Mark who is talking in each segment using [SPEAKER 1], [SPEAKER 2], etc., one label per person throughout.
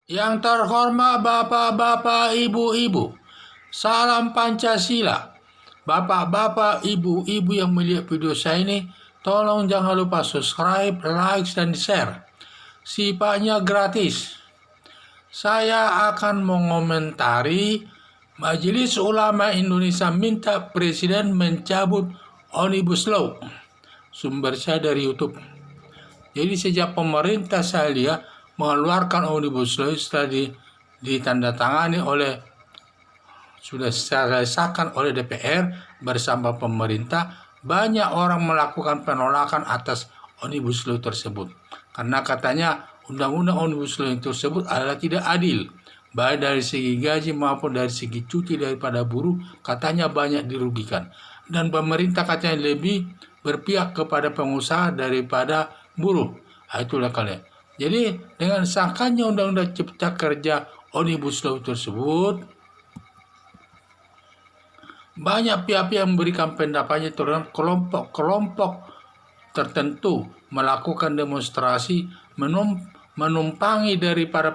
[SPEAKER 1] Yang terhormat Bapak-bapak, Ibu-ibu, salam Pancasila. Bapak-bapak, Ibu-ibu yang melihat video saya ini, tolong jangan lupa subscribe, like, dan share. Sifatnya gratis. Saya akan mengomentari Majelis Ulama Indonesia minta Presiden mencabut Omnibus Law. Sumber saya dari YouTube. Jadi sejak pemerintah saya lihat mengeluarkan Omnibus Law setelah ditandatangani oleh sudah secara disahkan oleh DPR bersama pemerintah, banyak orang melakukan penolakan atas Omnibus Law tersebut karena katanya undang-undang Omnibus Law tersebut adalah tidak adil, baik dari segi gaji maupun dari segi cuti daripada buruh, katanya banyak dirugikan, dan pemerintah katanya lebih berpihak kepada pengusaha daripada buruh. Itulah kalian. Jadi dengan sahkannya undang-undang Cipta Kerja Omnibus Law tersebut, banyak pihak-pihak yang memberikan pendapatnya terhadap kelompok-kelompok tertentu melakukan demonstrasi menumpangi daripada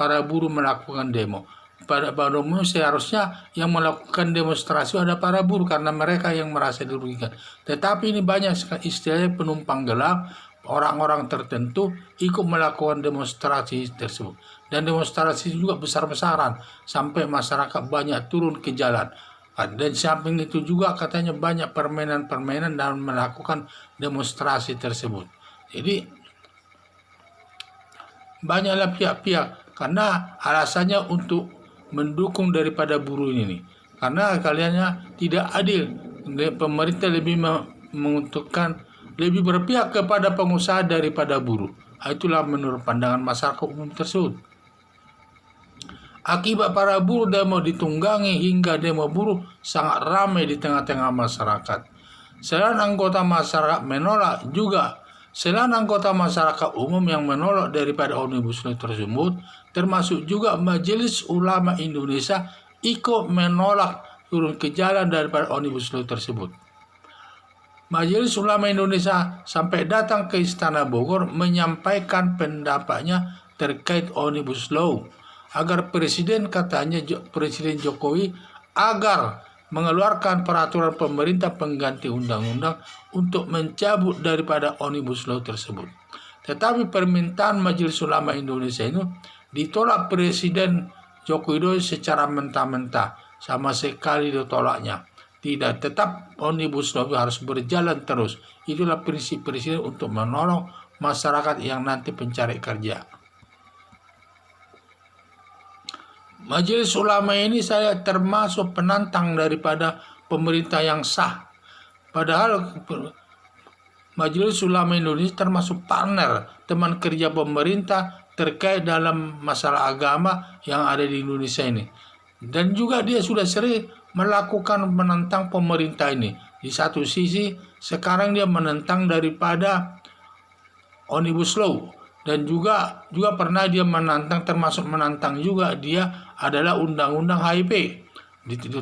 [SPEAKER 1] para buruh melakukan demo. Pada umumnya seharusnya yang melakukan demonstrasi ada para buruh karena mereka yang merasa dirugikan. Tetapi ini banyak istilahnya penumpang gelap, orang-orang tertentu ikut melakukan demonstrasi tersebut. Dan demonstrasi juga besar-besaran sampai masyarakat banyak turun ke jalan. Dan samping itu juga katanya banyak permainan-permainan dalam melakukan demonstrasi tersebut. Jadi banyaklah pihak-pihak karena alasannya untuk mendukung daripada buruh ini. Karena kaliannya tidak adil. Pemerintah lebih menguntungkan, lebih berpihak kepada pengusaha daripada buruh. Itulah menurut pandangan masyarakat umum tersebut. Akibat para buruh demo ditunggangi hingga demo buruh sangat ramai di tengah-tengah masyarakat. Selain anggota masyarakat menolak juga, selain anggota masyarakat umum yang menolak daripada Omnibus Law tersebut, termasuk juga Majelis Ulama Indonesia ikut menolak turun ke jalan daripada Omnibus Law tersebut. Majelis Ulama Indonesia sampai datang ke Istana Bogor menyampaikan pendapatnya terkait Omnibus Law agar Presiden Jokowi agar mengeluarkan peraturan pemerintah pengganti undang-undang untuk mencabut daripada Omnibus Law tersebut. Tetapi permintaan Majelis Ulama Indonesia itu ditolak Presiden Joko Widodo secara mentah-mentah, sama sekali ditolaknya. Tidak, tetap Omnibus Law harus berjalan terus. Itulah prinsip Presiden untuk menolong masyarakat yang nanti pencari kerja. Majelis Ulama ini saya termasuk penantang daripada pemerintah yang sah. Padahal Majelis Ulama Indonesia termasuk partner teman kerja pemerintah terkait dalam masalah agama yang ada di Indonesia ini. Dan juga dia sudah sering melakukan menentang pemerintah ini. Di satu sisi sekarang dia menentang daripada Omnibus Law. Dan juga pernah dia menantang, termasuk menantang juga dia adalah undang-undang HIP.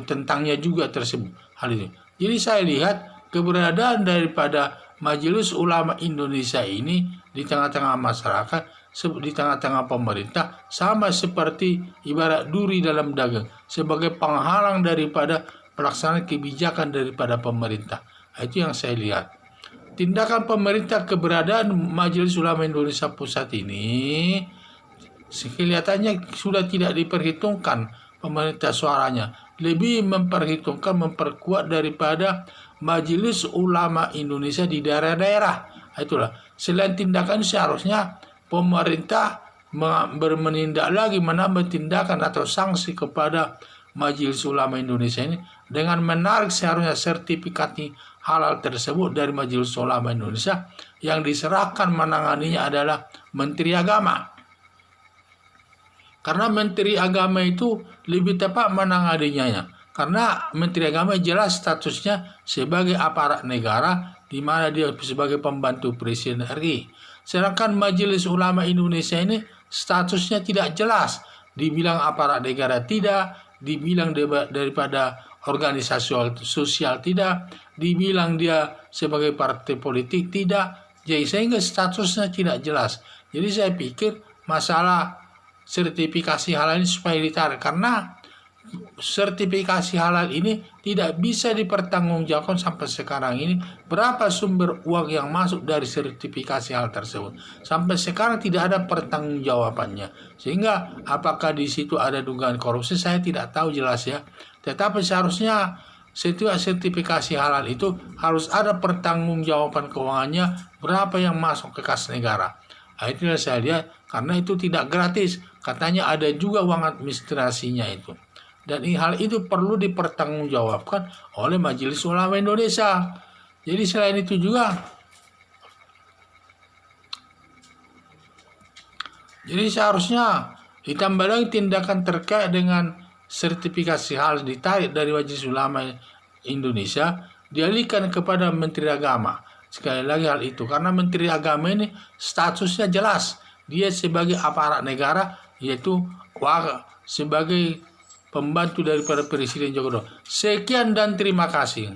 [SPEAKER 1] Tentangnya juga tersebut hal ini. Jadi saya lihat keberadaan daripada Majelis Ulama Indonesia ini di tengah-tengah masyarakat, di tengah-tengah pemerintah, sama seperti ibarat duri dalam dagang, sebagai penghalang daripada pelaksanaan kebijakan daripada pemerintah. Itu yang saya lihat. Tindakan pemerintah, keberadaan Majelis Ulama Indonesia Pusat ini kelihatannya sudah tidak diperhitungkan pemerintah suaranya. Lebih memperkuat daripada Majelis Ulama Indonesia di daerah-daerah. Itulah. Selain tindakan seharusnya pemerintah menindak lagi, menambah tindakan atau sanksi kepada Majelis Ulama Indonesia ini dengan menarik seharusnya sertifikat halal tersebut dari Majelis Ulama Indonesia yang diserahkan menanganinya adalah Menteri Agama. Karena Menteri Agama itu lebih tepat menanganinya. Karena Menteri Agama jelas statusnya sebagai aparat negara, di mana dia sebagai pembantu Presiden RI. Sedangkan Majelis Ulama Indonesia ini statusnya tidak jelas. Dibilang aparat negara tidak, dibilang daripada organisasi sosial tidak, dibilang dia sebagai partai politik tidak, jadi sehingga statusnya tidak jelas. Jadi saya pikir masalah sertifikasi halal ini supaya ditarik, karena sertifikasi halal ini tidak bisa dipertanggungjawabkan sampai sekarang ini berapa sumber uang yang masuk dari sertifikasi halal tersebut. Sampai sekarang tidak ada pertanggungjawabannya. Sehingga apakah di situ ada dugaan korupsi saya tidak tahu jelas ya. Tetapi seharusnya setiap sertifikasi halal itu harus ada pertanggungjawaban keuangannya berapa yang masuk ke kas negara. Nah, itulah saya lihat karena itu tidak gratis. Katanya ada juga uang administrasinya itu. Dan hal itu perlu dipertanggungjawabkan oleh Majelis Ulama Indonesia. Jadi selain itu juga, jadi seharusnya ditambah lagi tindakan terkait dengan sertifikasi halal ditarik dari Majelis Ulama Indonesia, dialihkan kepada Menteri Agama. Sekali lagi hal itu, karena Menteri Agama ini statusnya jelas. Dia sebagai aparat negara, yaitu sebagai pembantu daripada Presiden Joko Widodo. Sekian dan terima kasih.